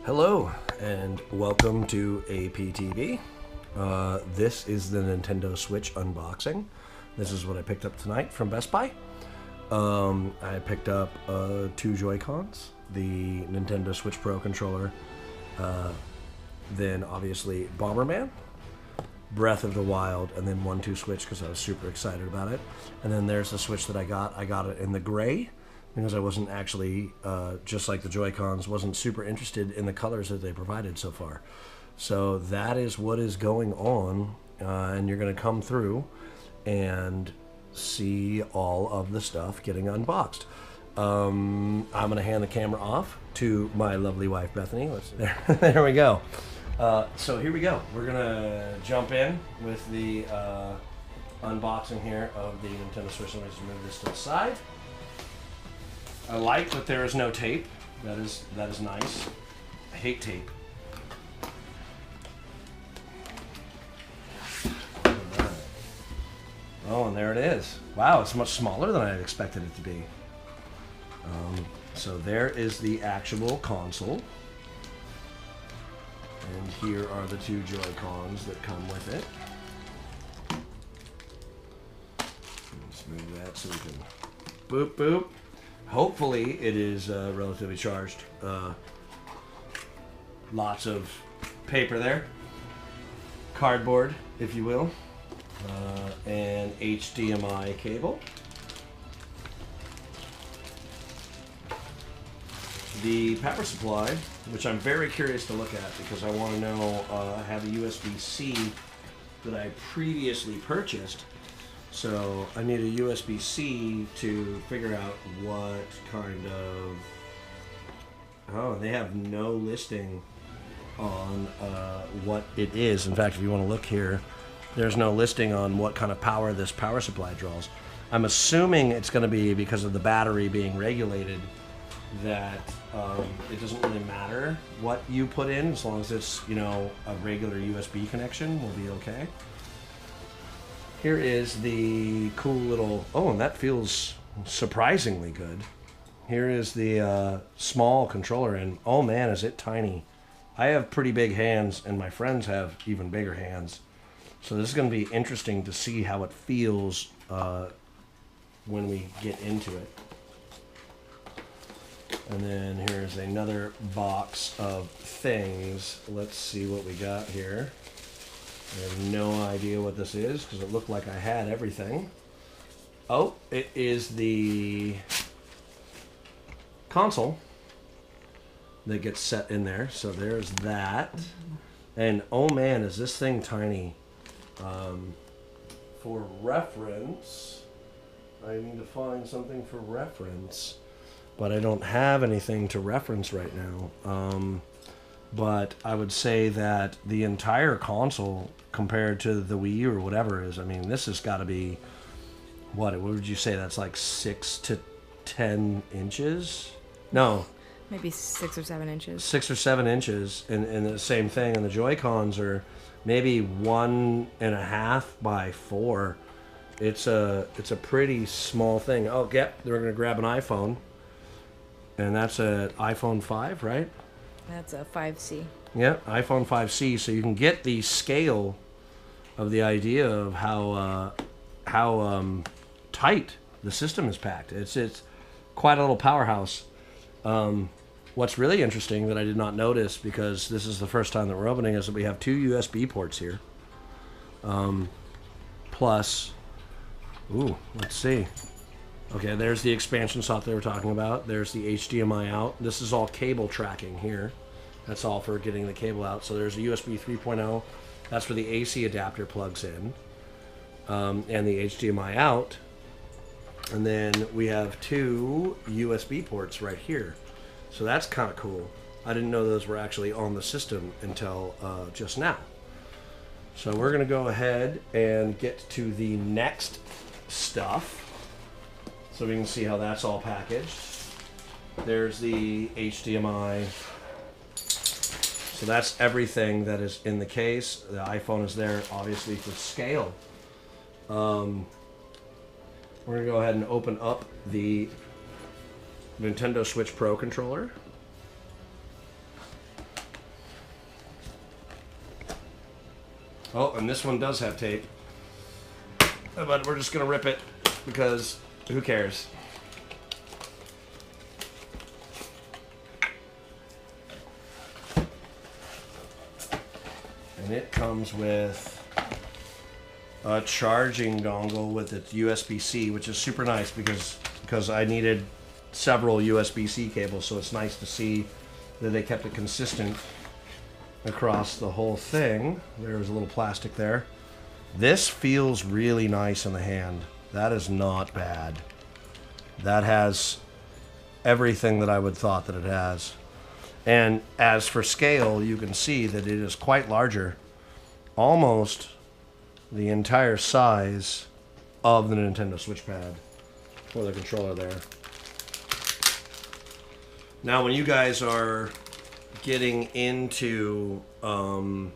Hello, and welcome to APTV. This is the Nintendo Switch unboxing. This is what I picked up tonight from Best Buy. I picked up 2 Joy-Cons, the Nintendo Switch Pro controller, then obviously Bomberman, Breath of the Wild, and then 1-2 Switch because I was super excited about it. And then there's the Switch that I got. I got it in the gray because I wasn't actually, just like the Joy-Cons, wasn't super interested in the colors that they provided so far. So that is what is going on, and you're going to come through and see all of the stuff getting unboxed. I'm going to hand the camera off to my lovely wife, Bethany. There we go. So here we go. We're going to jump in with the unboxing here of the Nintendo Switch. Let me just move this to the side. I like that there is no tape. That is nice. I hate tape. Oh, and there it is. Wow, it's much smaller than I expected it to be. So there is the actual console. And here are the 2 Joy-Cons that come with it. Let's move that so we can boop boop. Hopefully it is relatively charged. Lots of paper there. Cardboard, if you will. And HDMI cable. The power supply, which I'm very curious to look at because I want to know, I have a USB-C that I previously purchased. So I need a USB-C to figure out what kind of... Oh, they have no listing on what it is. In fact, if you want to look here, there's no listing on what kind of power this power supply draws. I'm assuming it's going to be because of the battery being regulated that it doesn't really matter what you put in as long as it's, you know, a regular USB connection will be okay. Here is the cool little, oh, and that feels surprisingly good. Here is the small controller, and oh man, is it tiny. I have pretty big hands, and my friends have even bigger hands. So this is going to be interesting to see how it feels when we get into it. And then here's another box of things. Let's see what we got here. I have no idea what this is because it looked like I had everything. Oh, it is the console that gets set in there. So there's that. And oh man, is this thing tiny. For reference, I need to find something for reference. But I don't have anything to reference right now. But I would say that the entire console compared to the Wii U or whatever is, I mean, this has got to be, what would you say? That's like 6 to 10 inches? No. Maybe 6 or 7 inches. 6 or 7 inches. And the same thing. And the Joy-Cons are maybe 1.5 by 4. It's a pretty small thing. Oh, yep. They're going to grab an iPhone. And that's an iPhone 5, right? That's a 5C. Yep, iPhone 5C. So you can get the scale of the idea of how tight the system is packed. It's quite a little powerhouse. What's really interesting that I did not notice, because this is the first time that we're opening, is that we have 2 USB ports here. Plus, ooh, let's see. Okay, there's the expansion slot they were talking about. There's the HDMI out. This is all cable tracking here. That's all for getting the cable out. So there's a USB 3.0. That's where the AC adapter plugs in. And the HDMI out. And then we have 2 USB ports right here. So that's kind of cool. I didn't know those were actually on the system until just now. So we're going to go ahead and get to the next stuff. So we can see how that's all packaged. There's the HDMI. So that's everything that is in the case. The iPhone is there, obviously, for scale. We're going to go ahead and open up the Nintendo Switch Pro controller. Oh, and this one does have tape. But we're just going to rip it because who cares? And it comes with a charging dongle with its USB-C, which is super nice because I needed several USB-C cables, so it's nice to see that they kept it consistent across the whole thing. There's a little plastic there. This feels really nice in the hand. That is not bad. That has everything that I would thought that it has. And as for scale, you can see that it is quite larger. Almost the entire size of the Nintendo Switch pad for the controller there. Now when you guys are getting into, and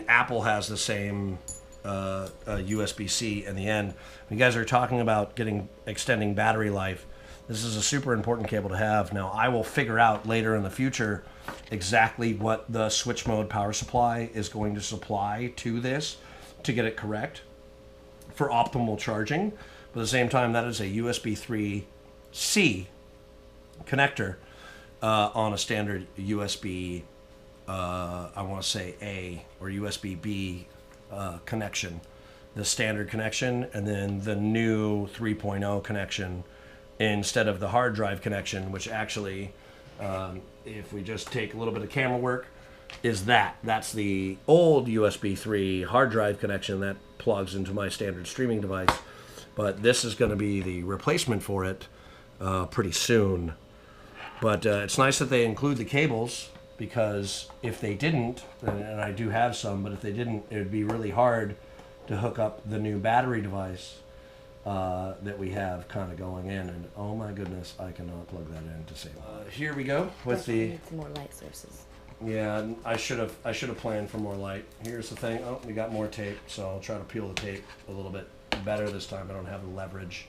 Apple has the same USB-C in the end, when you guys are talking about extending battery life, this is a super important cable to have. Now I will figure out later in the future exactly what the switch mode power supply is going to supply to this to get it correct for optimal charging. But at the same time, that is a USB 3C connector on a standard USB, I want to say A or USB B connection. The standard connection, and then the new 3.0 connection instead of the hard drive connection, which actually, if we just take a little bit of camera work, is that's the old USB 3 hard drive connection that plugs into my standard streaming device. But this is going to be the replacement for it pretty soon. But it's nice that they include the cables, because if they didn't, and I do have some, but if they didn't, it would be really hard to hook up the new battery device that we have kind of going in. And oh my goodness, I cannot plug that in to save. Here we go with the. Need some more light sources. Yeah, I should have planned for more light. Here's the thing. Oh, we got more tape, so I'll try to peel the tape a little bit better this time. I don't have the leverage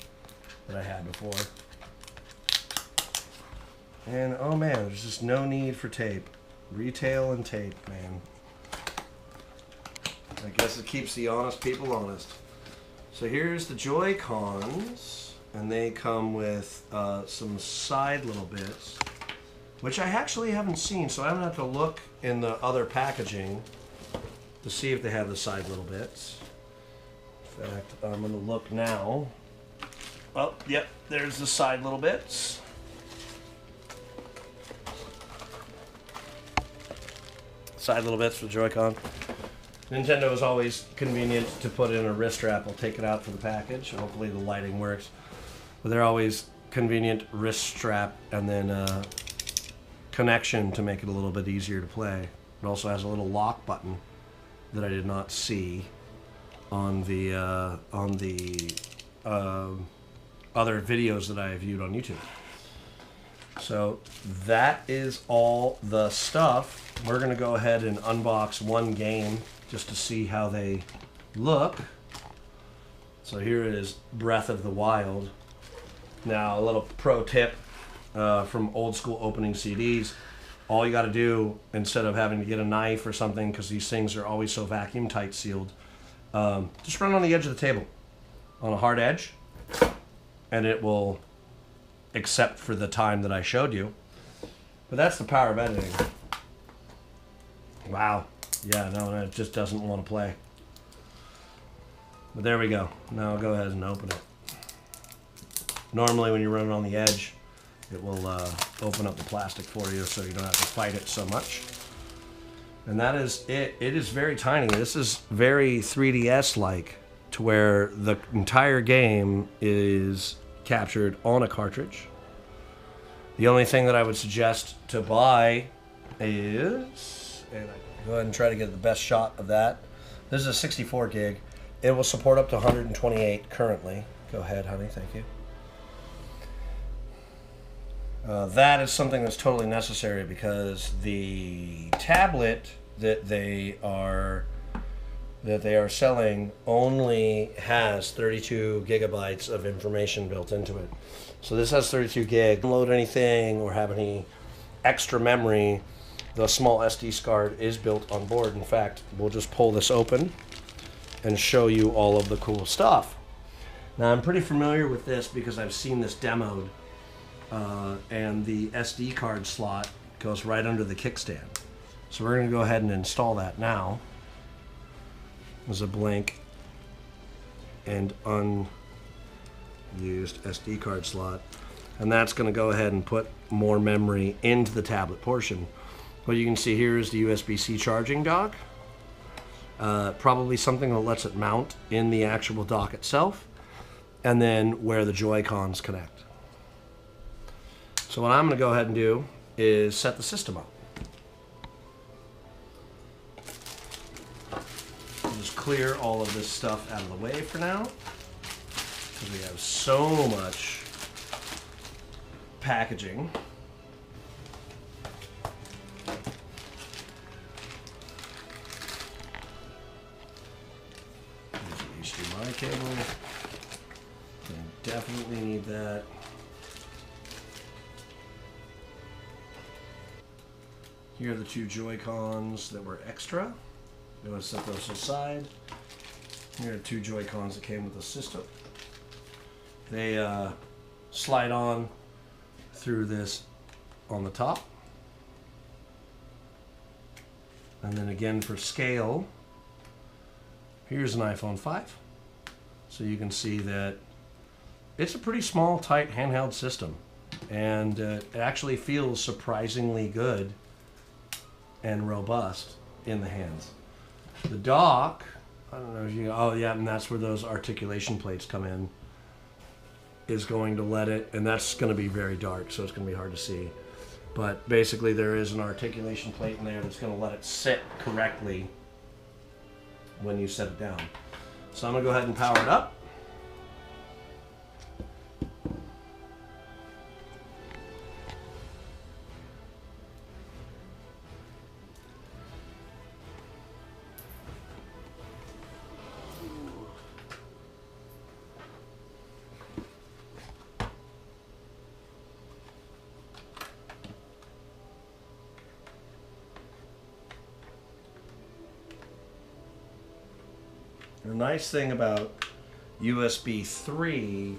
that I had before. And oh man, there's just no need for tape. Retail and tape, man. I guess it keeps the honest people honest. So here's the Joy-Cons, and they come with some side little bits, which I actually haven't seen, so I'm gonna have to look in the other packaging to see if they have the side little bits. In fact, I'm gonna look now. Oh, yep, there's the side little bits. Side little bits for the Joy-Con. Nintendo is always convenient to put in a wrist strap. I'll take it out for the package. Hopefully the lighting works. But they're always convenient wrist strap and then connection to make it a little bit easier to play. It also has a little lock button that I did not see on the other videos that I viewed on YouTube. So that is all the stuff. We're going to go ahead and unbox one game just to see how they look. So here is Breath of the Wild. Now a little pro tip from old school opening CDs. All you got to do, instead of having to get a knife or something, because these things are always so vacuum tight sealed, just run on the edge of the table on a hard edge, and it will accept for the time that I showed you. But that's the power of editing. Wow. Yeah, no, it just doesn't want to play. But there we go. Now I'll go ahead and open it. Normally when you run it on the edge, it will open up the plastic for you so you don't have to fight it so much. And that is it. It is very tiny. This is very 3DS-like, to where the entire game is captured on a cartridge. The only thing that I would suggest to buy is, and I go ahead and try to get the best shot of that. This is a 64 gig. It will support up to 128 currently. Go ahead, honey, thank you. That is something that's totally necessary, because the tablet that they are selling only has 32 gigabytes of information built into it. So this has 32 gig. Load anything or have any extra memory, the small SD card is built on board. In fact, we'll just pull this open and show you all of the cool stuff. Now, I'm pretty familiar with this because I've seen this demoed, and the SD card slot goes right under the kickstand. So we're going to go ahead and install that now. There's a blank and unused SD card slot, and that's going to go ahead and put more memory into the tablet portion. What you can see here is the USB-C charging dock. Probably something that lets it mount in the actual dock itself, and then where the Joy-Cons connect. So what I'm going to go ahead and do is set the system up. I'll just clear all of this stuff out of the way for now, because we have so much packaging. There's the HDMI cable. I definitely need that. Here are the two Joy-Cons that were extra. I'm going to set those aside. Here are two Joy-Cons that came with the system. They slide on through this on the top. And then again for scale, here's an iPhone 5. So you can see that it's a pretty small, tight handheld system. And it actually feels surprisingly good and robust in the hands. The dock, I don't know if you, oh yeah, and that's where those articulation plates come in, is going to let it, and that's going to be very dark, so it's going to be hard to see. But basically there is an articulation plate in there that's going to let it sit correctly when you set it down. So I'm going to go ahead and power it up. The nice thing about USB 3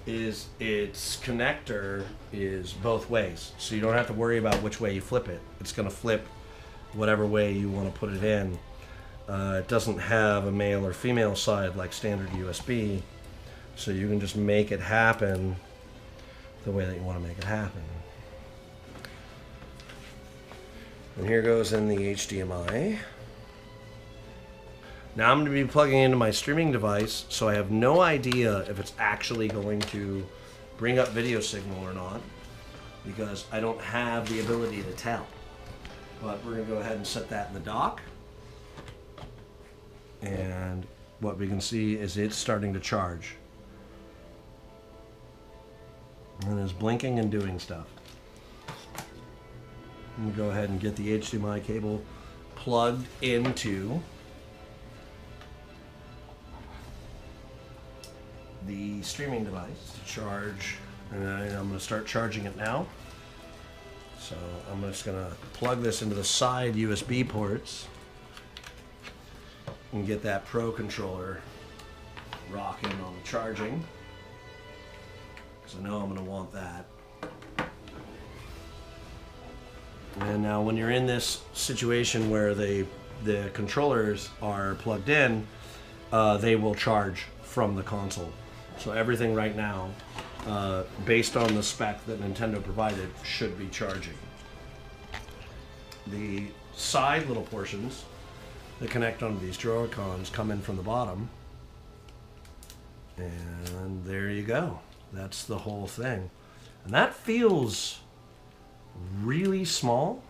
is its connector is both ways. So you don't have to worry about which way you flip it. It's going to flip whatever way you want to put it in. It doesn't have a male or female side like standard USB. So you can just make it happen the way that you want to make it happen. And here goes in the HDMI. Now I'm going to be plugging into my streaming device, so I have no idea if it's actually going to bring up video signal or not, because I don't have the ability to tell. But we're going to go ahead and set that in the dock. And what we can see is it's starting to charge. And it's blinking and doing stuff. I'm going to go ahead and get the HDMI cable plugged into the streaming device to charge, and I'm going to start charging it now. So I'm just going to plug this into the side USB ports and get that Pro controller rocking on the charging, because I know I'm going to want that. And now when you're in this situation where the controllers are plugged in, they will charge from the console. So everything right now, based on the spec that Nintendo provided, should be charging. The side little portions that connect onto these Joy-Cons come in from the bottom. And there you go. That's the whole thing. And that feels really small,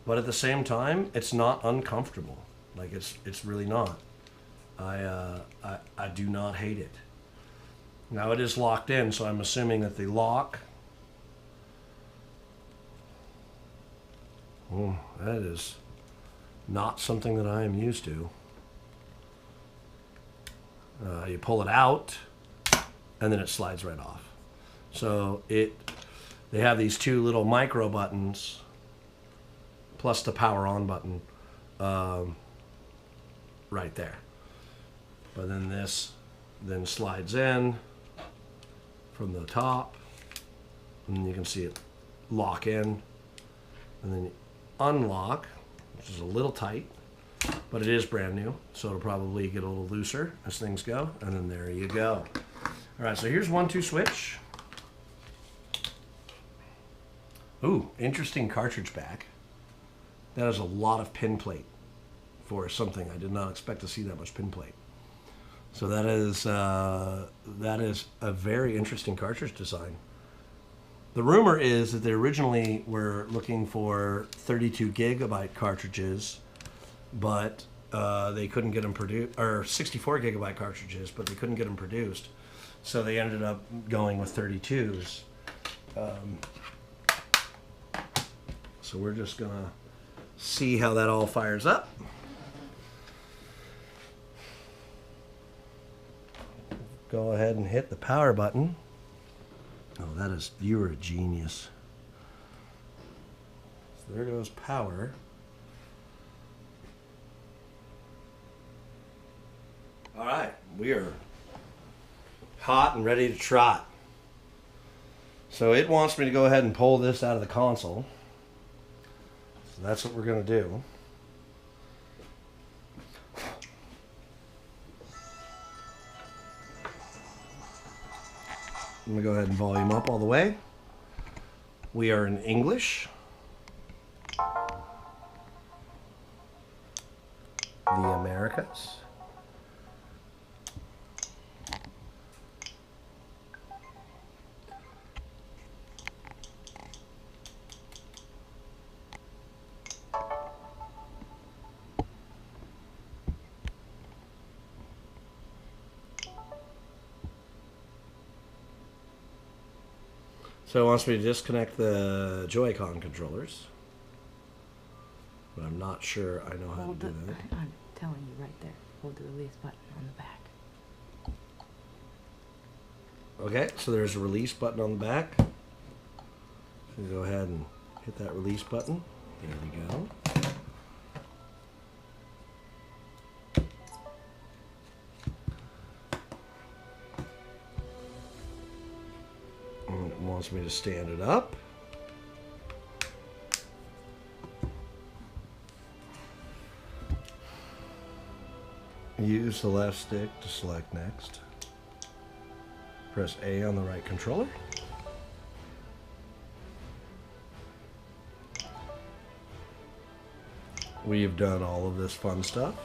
but at the same time, it's not uncomfortable. Like, it's really not. I do not hate it. Now it is locked in, so I'm assuming that the lock, oh, that is not something that I am used to. You pull it out, and then it slides right off. So they have these two little micro buttons plus the power on button right there. But then this then slides in from the top, and you can see it lock in, and then you unlock, which is a little tight, but it is brand new, so it'll probably get a little looser as things go, and then there you go. All right, so here's 1-2 switch. Ooh, interesting cartridge back. That is a lot of pin plate for something. I did not expect to see that much pin plate. So that is a very interesting cartridge design. The rumor is that they originally were looking for 32 gigabyte cartridges, but they couldn't get them produced, or 64 gigabyte cartridges, but they couldn't get them produced. So they ended up going with 32s. So we're just gonna see how that all fires up. Go ahead and hit the power button. Oh, that is, you are a genius. So there goes power. All right, we are hot and ready to trot. So it wants me to go ahead and pull this out of the console. So that's what we're going to do. I'm going to go ahead and volume up all the way. We are in English. The Americas. So it wants me to disconnect the Joy-Con controllers. But I'm not sure I know how to do that. I'm telling you right there. Hold the release button on the back. Okay, so there's a release button on the back. So go ahead and hit that release button. There we go. And it wants me to stand it up. Use the left stick to select next. Press A on the right controller. We've done all of this fun stuff.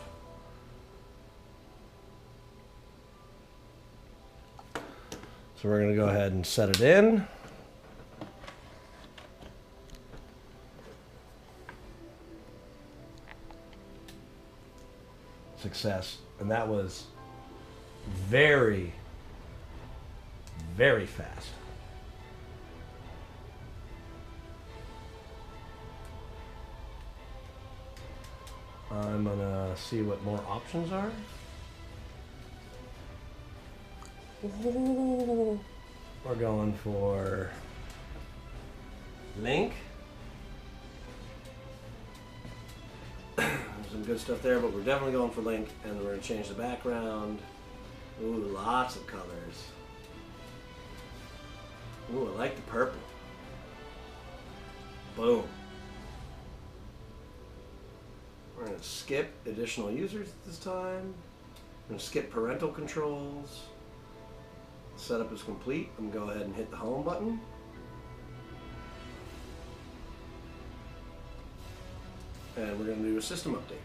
So we're going to go ahead and set it in. Success. And that was very, very fast. I'm going to see what more options are. Ooh. We're going for Link. There's some good stuff there, but we're definitely going for Link, and we're going to change the background. Ooh, lots of colors. Ooh, I like the purple. Boom. We're going to skip additional users at this time. I'm going to skip parental controls. Setup is complete. I'm going to go ahead and hit the home button. And we're going to do a system update.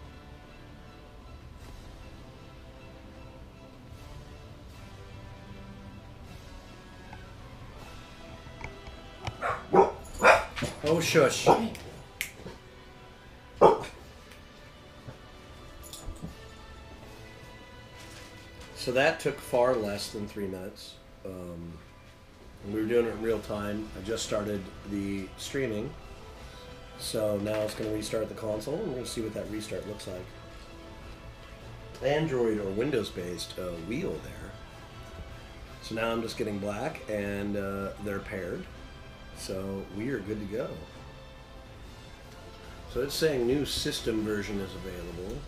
Oh, shush. So that took far less than 3 minutes. And we were doing it in real time. I just started the streaming. So now it's going to restart the console, and we're going to see what that restart looks like. Android or Windows-based wheel there. So now I'm just getting black, and they're paired. So we are good to go. So it's saying new system version is available.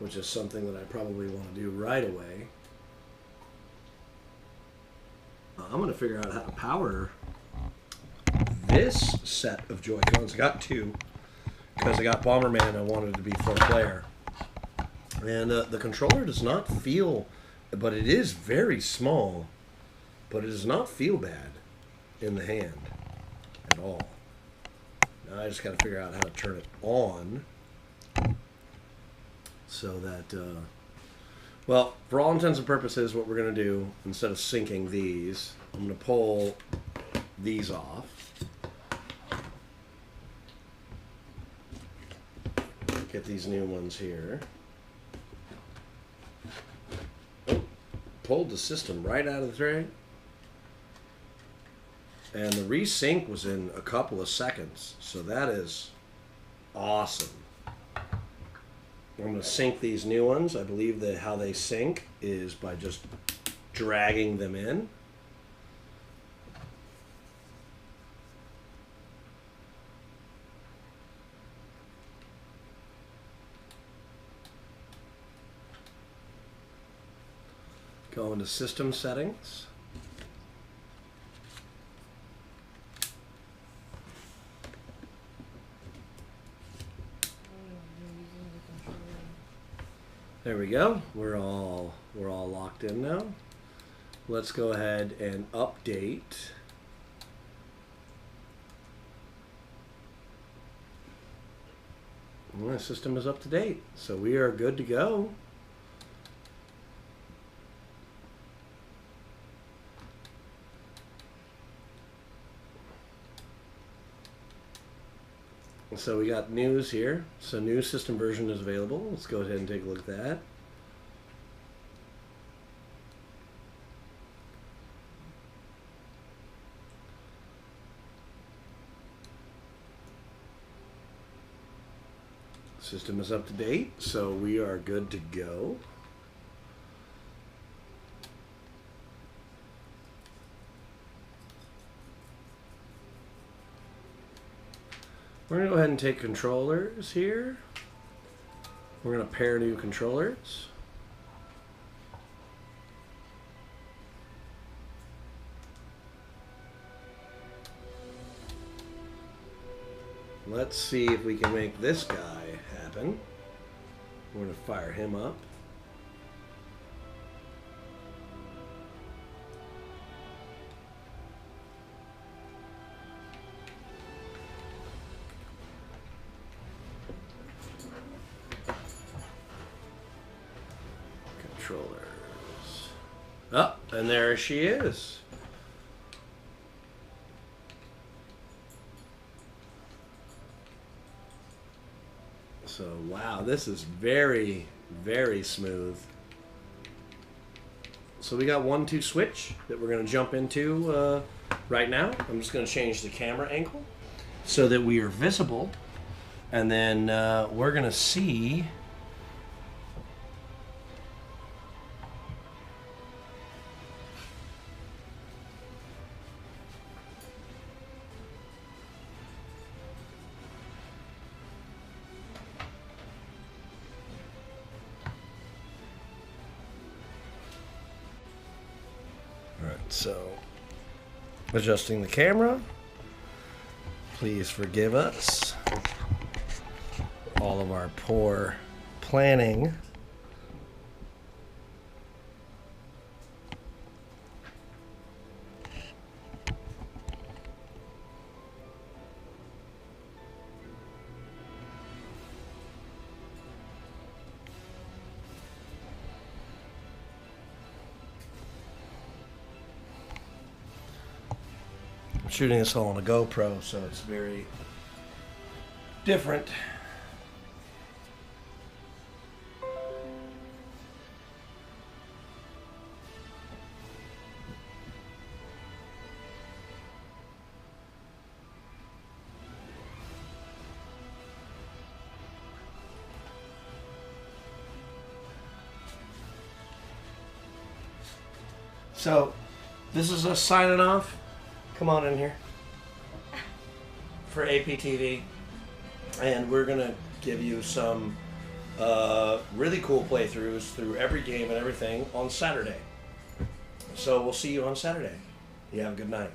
Which is something that I probably want to do right away. I'm going to figure out how to power this set of Joy-Cons. I got two because I got Bomberman and I wanted it to be 4-player. And the controller does not feel, but it is very small, but it does not feel bad in the hand at all. Now I just got to figure out how to turn it on so that, well, for all intents and purposes, what we're going to do, instead of syncing these, I'm going to pull these off. Get these new ones here. Oh, pulled the system right out of the tray. And the resync was in a couple of seconds. So that is awesome. I'm going to sync these new ones. I believe that how they sync is by just dragging them in. Go into system settings. There we go. We're all locked in now. Let's go ahead and update. My system is up to date, so we are good to go. So we got news here. So new system version is available. Let's go ahead and take a look at that. System is up to date, so we are good to go. We're going to go ahead and take controllers here. We're going to pair new controllers. Let's see if we can make this guy happen. We're going to fire him up. Controllers. Oh, and there she is. So, wow, this is very, very smooth. So we got 1-2 switch that we're going to jump into right now. I'm just going to change the camera angle so that we are visible. And then we're going to see so, adjusting the camera. Please forgive us for all of our poor planning. I'm shooting this all on a GoPro, so it's very different. So, this is us signing off. Come on in here for APTV, and we're gonna give you some really cool playthroughs through every game and everything on Saturday. So we'll see you on Saturday. You have a good night.